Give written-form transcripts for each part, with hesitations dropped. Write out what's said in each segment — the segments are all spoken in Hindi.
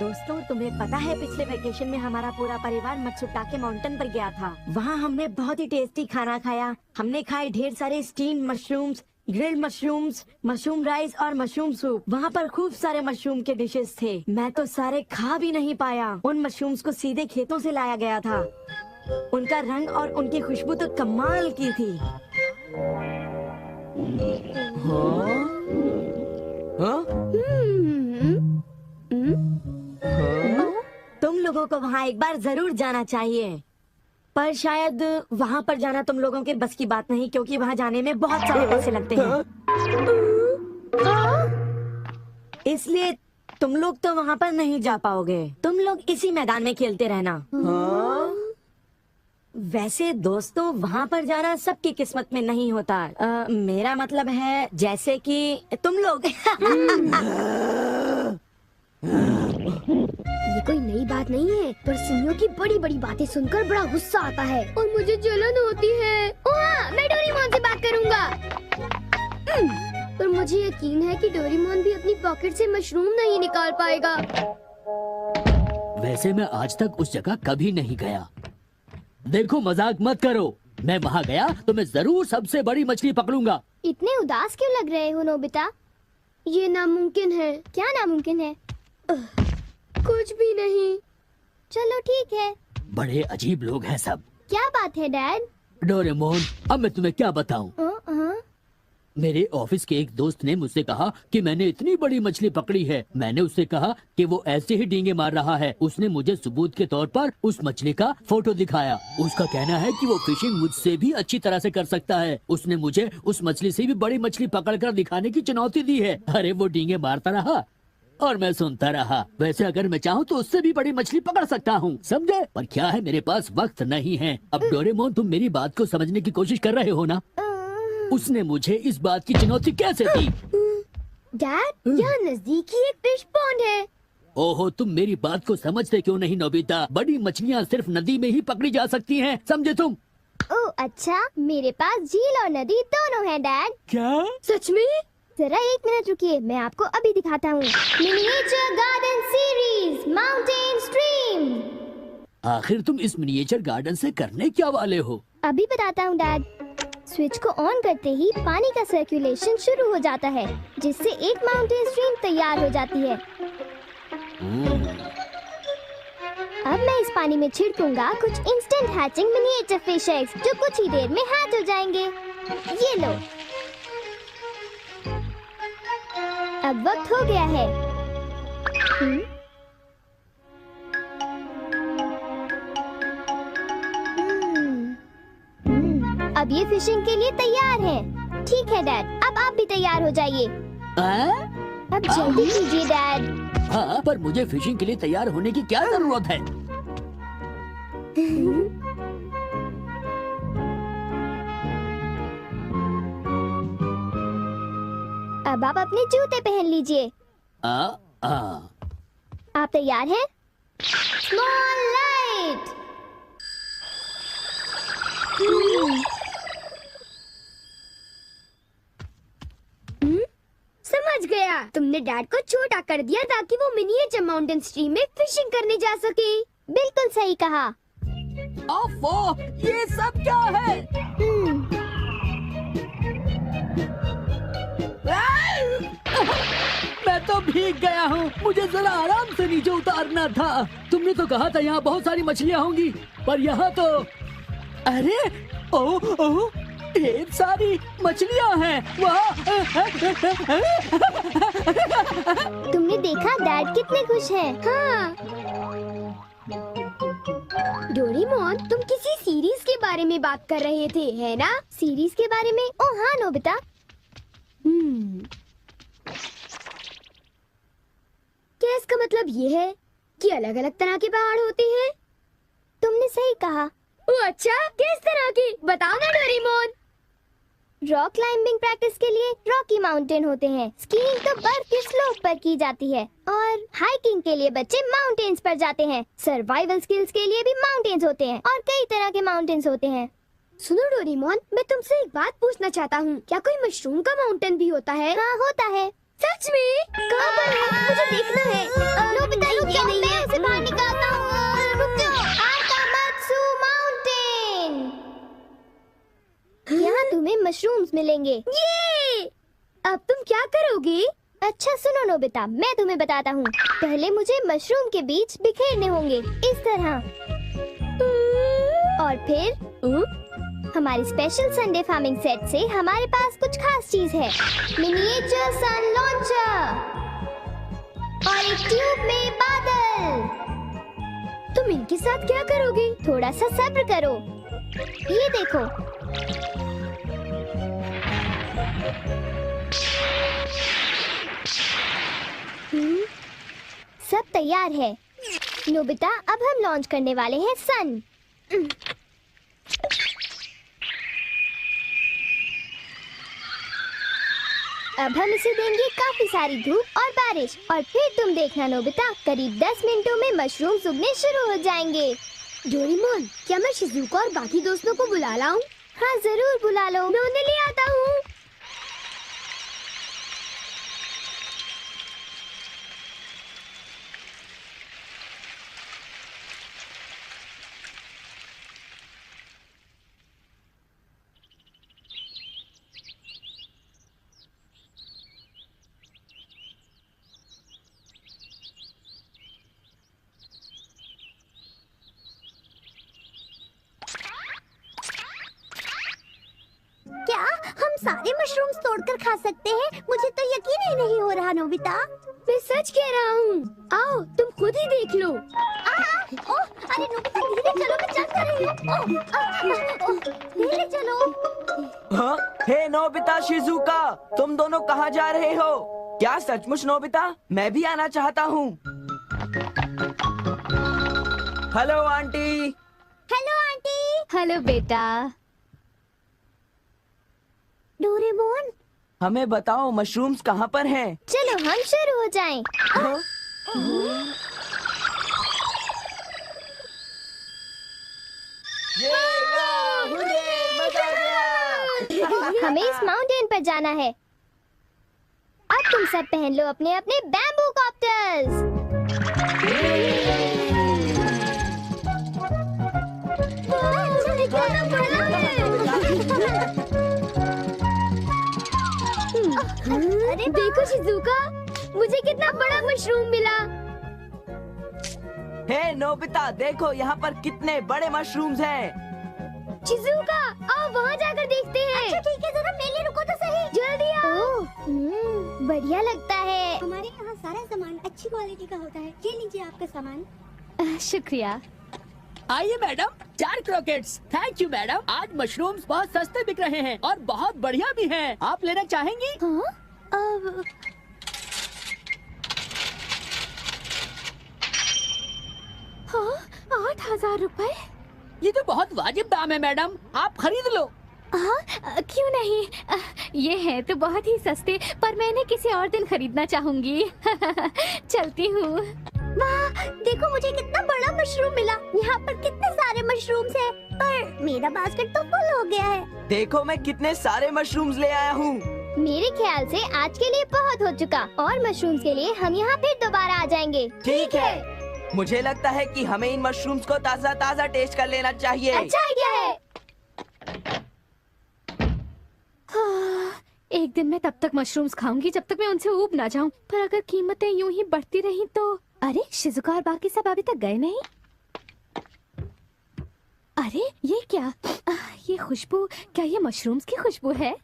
दोस्तों, तुम्हें पता है पिछले वेकेशन में हमारा पूरा परिवार मत्सुटाके माउंटेन पर गया था। वहाँ हमने बहुत ही टेस्टी खाना खाया। हमने खाए ढेर सारे steam mushrooms, grilled mushrooms, mushroom rice और मशरूम सूप। वहाँ पर खूब सारे मशरूम के डिशेस थे। मैं तो सारे खा भी नहीं पाया। उन मशरूम्स को सीधे खेतों से लाया गया था। उनका रंग और उनकी खुशबू तो कमाल की थी। तुम लोगों को वहाँ एक बार जरूर जाना चाहिए, पर शायद वहाँ पर जाना तुम लोगों के बस की बात नहीं, क्योंकि वहाँ जाने में बहुत सारे पैसे लगते हैं। इसलिए तुम लोग तो वहाँ पर नहीं जा पाओगे। तुम लोग इसी मैदान में खेलते रहना। वैसे दोस्तों, वहाँ पर जाना सबकी किस्मत में नहीं होता। मेरा मतलब है जैसे कि तुम लोग। ये कोई नई बात नहीं है, पर सिमियों की बड़ी बड़ी बातें सुनकर बड़ा गुस्सा आता है और मुझे जलन होती है। ओह, मैं डोरेमोन से बात करूंगा। पर मुझे यकीन है कि डोरेमोन भी अपनी पॉकेट से मशरूम नहीं निकाल पाएगा। वैसे मैं आज तक उस जगह कभी नहीं गया। देखो, मजाक मत करो। मैं वहाँ गया तो मैं जरूर सबसे बड़ी मछली पकड़ूंगा। इतने उदास क्यों लग रहे हो नोबिता? ये नामुमकिन है। क्या नामुमकिन है? कुछ भी नहीं। चलो ठीक है। बड़े अजीब लोग हैं सब। क्या बात है डैड? डोरेमोन, अब मैं तुम्हें क्या बताऊं? मेरे ऑफिस के एक दोस्त ने मुझसे कहा कि मैंने इतनी बड़ी मछली पकड़ी है। मैंने उससे कहा कि वो ऐसे ही डींगे मार रहा है। उसने मुझे सबूत के तौर पर उस मछली का फोटो दिखाया। उसका कहना है कि वो फिशिंग मुझसे भी अच्छी तरह से कर सकता है। उसने मुझे उस मछली से भी बड़ी मछली पकड़कर दिखाने की चुनौती दी है। अरे वो डींगे मारता रहा और मैं सुनता रहा। वैसे अगर मैं चाहूँ तो उससे भी बड़ी मछली पकड़ सकता हूँ, समझे? पर क्या है, मेरे पास वक्त नहीं है। अब डोरेमोन, तुम मेरी बात को समझने की कोशिश कर रहे हो ना? उसने मुझे इस बात की चुनौती कैसे दी? डैड, यहाँ नजदीक ही एक फिश पॉन्ड है। ओहो, तुम मेरी बात को समझते क्यों नहीं नोबिता? बड़ी मछलियाँ सिर्फ नदी में ही पकड़ी जा सकती हैं, समझे तुम? ओह अच्छा, मेरे पास झील और नदी दोनों है डैड। क्या? सच में? जरा एक मिनट रुकिए, मैं आपको अभी दिखाता हूँ। Miniature garden series mountain stream. आखिर तुम इस मिनिएचर गार्डन से करने क्या वाले हो? अभी बताता हूँ डैड। स्विच को ऑन करते ही पानी का सर्कुलेशन शुरू हो जाता है, जिससे एक माउंटेन स्ट्रीम तैयार हो जाती है। अब मैं इस पानी में छिड़कूंगा कुछ instant hatching miniature fish eggs, जो कुछ ही देर में हैच हो जाएंगे। ये लो। अब वक्त हो गया है। अब ये फिशिंग के लिए तैयार हैं। ठीक है डैड, अब आप भी तैयार हो जाइए। अब जल्दी कीजिए डैड। हाँ, पर मुझे फिशिंग के लिए तैयार होने की क्या जरूरत है? अब आप अपने जूते पहन लीजिए। आप तैयार हैं? Small light. समझ गया, तुमने डैड को छोटा कर दिया ताकि वो मिनिएचर माउंटेन स्ट्रीम में फिशिंग करने जा सके। बिल्कुल सही कहा। ओफो, ये सब क्या है? मैं तो भीग गया हूँ। मुझे जरा आराम से नीचे उतारना था। तुमने तो कहा था यहाँ बहुत सारी मछलियाँ होंगी, पर यहाँ तो अरे ओह, ढेर सारी मछलियाँ हैं। तुमने देखा डैड कितने खुश हैं। हाँ। डोरेमोन, तुम किसी सीरीज के बारे में बात कर रहे थे, है ना? सीरीज के बारे में? ओह हाँ नोबिता। क्या इसका मतलब ये है कि अलग अलग तरह के पहाड़ होते हैं? तुमने सही कहा। ओह अच्छा, किस तरह की? बताओ ना डोरेमोन। रॉक क्लाइंबिंग प्रैक्टिस के लिए रॉकी माउंटेन होते हैं। स्कीइंग तो बर्फ के स्लोप पर की जाती है और हाइकिंग के लिए बच्चे माउंटेन्स पर जाते हैं। सर्वाइवल स्किल्स के लिए भी माउंटेन्स होते हैं और कई तरह के माउंटेन्स होते हैं। सुनो डोरेमोन, मैं तुमसे एक बात पूछना चाहता हूँ। क्या कोई मशरूम का माउंटेन भी होता है? हाँ होता है। सच में? कहाँ पर है? मुझे देखना है। नोबिता, रुकिए नहीं। मिलेंगे। ये! अब तुम क्या करोगी? अच्छा सुनो नोबिता, मैं तुम्हें बताता हूँ। पहले मुझे मशरूम के बीज बिखेरने होंगे, इस तरह। और फिर हमारी स्पेशल संडे फार्मिंग सेट से हमारे पास कुछ खास चीज है। मिनिएचर सन लॉन्चर और एक ट्यूब में बादल। तुम इनके साथ क्या करोगी? थोड़ा सा सब्र करो। ये देखो। सब तैयार है। नोबिता, अब हम लॉन्च करने वाले हैं सन। अब हम इसे देंगे काफी सारी धूप और बारिश, और फिर तुम देखना नोबिता, करीब 10 मिनटों में मशरूम उगने शुरू हो जाएंगे। डोरेमोन, क्या मैं शिजुका और बाकी दोस्तों को बुला लाऊं? हाँ जरूर बुला लो, मैं उन्हें ले आता हूँ। क्या हम सारे मशरूम्स तोड़कर खा सकते हैं? मुझे तो यकीन ही नहीं हो रहा नोबिता। मैं सच कह रहा हूँ। आओ तुम खुद ही देख लो। अरे नोबिता धीरे चलो, मैं चल कर रही हूँ। धीरे चलो। हाँ? हे नोबिता, शिजुका, तुम दोनों कहाँ जा रहे हो? क्या सचमुच नोबिता? मैं भी आना चाहता हूँ। Hello aunty. Hello aunty. Hello बेटा। डोरेमोन, हमें बताओ मशरूम्स कहाँ पर हैं? चलो हम शुरू हो जाएं। हाँ? मजा आ गया। हमें इस माउंटेन पर जाना है। अब तुम सब पहन लो अपने अपने बैम्बू कॉप्टर्स। अरे देखो शिजुका, मुझे कितना बड़ा मशरूम मिला। हे नोबिता, देखो यहाँ पर कितने बड़े मशरूम्स हैं। शिजुका, आओ वहाँ जाकर देखते हैं। अच्छा ठीक है, जरा मेरे लिए रुको तो सही। जल्दी आओ। बढ़िया लगता है। हमारे यहाँ सारा सामान अच्छी क्वालिटी का होता है। ये लीजिए आपका सामान। शुक्रिया। आइए madam, 4 croquettes. Thank you madam. आज मशरूम्स बहुत सस्ते बिक रहे हैं और बहुत बढ़िया भी हैं। आप लेना चाहेंगी? हाँ? हाँ, 8,000 रुपए। ये तो बहुत वाजिब दाम है मैडम, आप खरीद लो। हाँ, क्यों नहीं। ये है तो बहुत ही सस्ते, पर मैं इन्हें किसी और दिन खरीदना चाहूंगी। चलती हूँ। वाह, देखो मुझे कितना बड़ा मशरूम मिला। यहाँ पर कितने सारे मशरूम्स हैं, पर मेरा बास्केट तो फुल हो गया है। देखो मैं कितने सारे मशरूम्स ले आया हूँ। मेरे ख्याल से आज के लिए बहुत हो चुका, और मशरूम्स के लिए हम यहाँ फिर दोबारा आ जाएंगे। ठीक है। मुझे लगता है कि हमें इन मशरूम्स को ताज़ा ताज़ा टेस्ट कर लेना चाहिए। अच्छा आइडिया है। एक दिन मैं तब तक मशरूम्स खाऊंगी जब तक मैं उनसे ऊब ना जाऊं। पर अगर कीमतें यूं ही बढ़ती रही तो। अरे शिजुका और बाकी सब अभी तक गए नहीं। अरे ये क्या? ये खुशबू, क्या ये मशरूम्स की खुशबू है?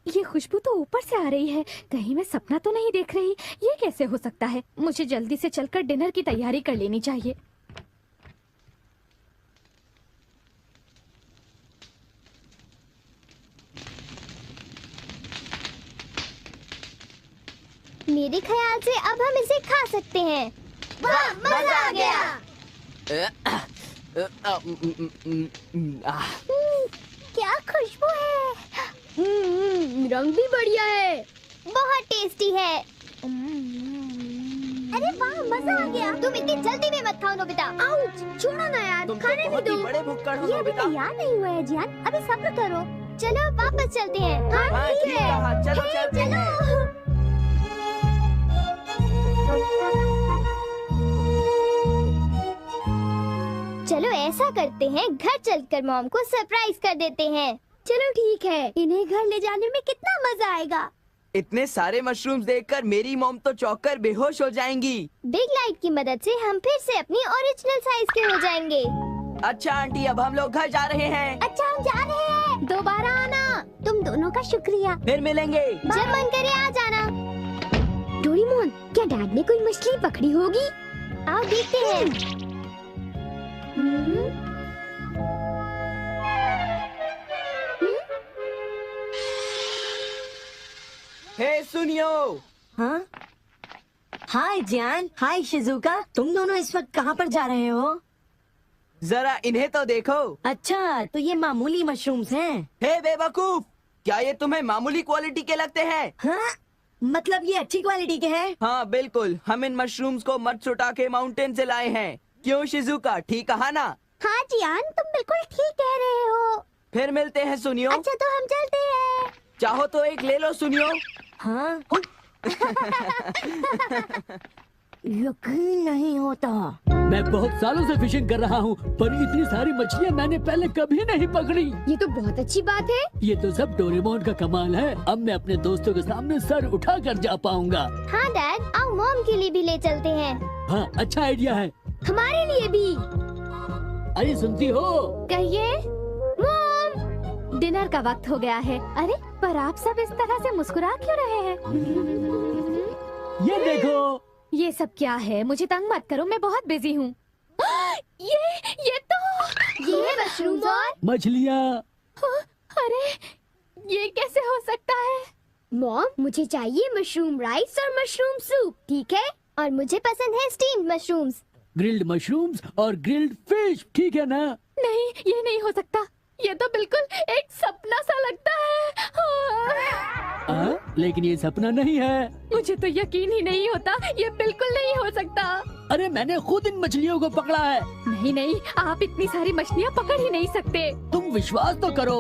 ये खुशबू तो ऊपर से आ रही है। कहीं मैं सपना तो नहीं देख रही? ये कैसे हो सकता है? मुझे जल्दी से चलकर डिनर की तैयारी कर लेनी चाहिए। मेरे ख्याल से अब हम इसे खा सकते हैं। वाह, मजा आ गया। क्या खुशबू है। रंग भी बढ़िया है। बहुत टेस्टी है। अरे वाह, मजा आ गया। तुम इतनी जल्दी में मत खाओ नोबिता। आउच, छोड़ो ना यार, तुम तो खाने भी बहुत दो। ही बड़े भुक्कड़ हो ये अभी नोबिता। तैयार नहीं हुआ है जियान, अभी सब्र करो। चलो वापस चलते हैं। हाँ ठीक है। कहा, चलो हे, चलते हैं। चलो ऐसा करते हैं, घर चलकर मॉम को सरप्राइज कर देते हैं। चलो ठीक है, इन्हें घर ले जाने में कितना मजा आएगा। इतने सारे मशरूम्स देखकर मेरी मॉम तो चौंक कर बेहोश हो जाएंगी। बिग लाइट की मदद से हम फिर से अपनी ओरिजिनल साइज के हो जाएंगे। अच्छा आंटी, अब हम लोग घर जा रहे हैं। अच्छा हम जा रहे हैं, दोबारा आना। तुम दोनों का शुक्रिया। फिर मिलेंगे। जब मन करे आ जाना। डोरेमोन, क्या डैड ने कोई मछली पकड़ी होगी? आओ देखते हैं। हे सुनियो, हाँ हाय जान, हाय शिजुका, तुम दोनों इस वक्त कहाँ पर जा रहे हो? जरा इन्हें तो देखो। अच्छा, तो ये मामूली मशरूम्स हैं। हे बेवकूफ, क्या ये तुम्हें मामूली क्वालिटी के लगते हैं? हाँ, मतलब ये अच्छी क्वालिटी के हैं? हाँ बिल्कुल, हम इन मशरूम्स को मत्सुटाके माउंटेन से लाए हैं। क्यों शिजुका, ठीक कहा ना? हाँ जियान, तुम बिल्कुल ठीक कह रहे हो। फिर मिलते हैं सुनियो। अच्छा तो हम चलते हैं। चाहो तो एक ले लो सुनियो। हाँ यकीन नहीं होता। मैं बहुत सालों से फिशिंग कर रहा हूँ, पर इतनी सारी मछलियाँ मैंने पहले कभी नहीं पकड़ी। ये तो बहुत अच्छी बात है। ये तो सब डोरेमोन का कमाल है। अब मैं अपने दोस्तों के सामने सर उठा कर जा पाऊंगा। हाँ डैड, आओ मॉम के लिए भी ले चलते हैं। हाँ, अच्छा आइडिया है। हमारे लिए भी। अरे सुनती हो? कहिए। मॉम, डिनर का वक्त हो गया है। अरे पर आप सब इस तरह से मुस्कुरा क्यों रहे हैं? ये देखो। ये सब क्या है? मुझे तंग मत करो, मैं बहुत बिजी हूँ। ये तो ये है मशरूम्स और मछलियाँ। अरे ये कैसे हो सकता है? मॉम, मुझे चाहिए मशरूम राइस और मशरूम सूप, ठीक है? और मुझे पसंद है स्टीम्ड मशरूम्स। ग्रिल्ड मशरूम्स और ग्रिल्ड फिश, ठीक है ना? नहीं, ये नहीं हो सकता। ये तो बिल्कुल एक सपना सा लगता है। लेकिन ये सपना नहीं है। मुझे तो यकीन ही नहीं होता, ये बिल्कुल नहीं हो सकता। अरे मैंने खुद इन मछलियों को पकड़ा है। नहीं नहीं, आप इतनी सारी मछलियाँ पकड़ ही नहीं सकते। तुम विश्वास तो करो।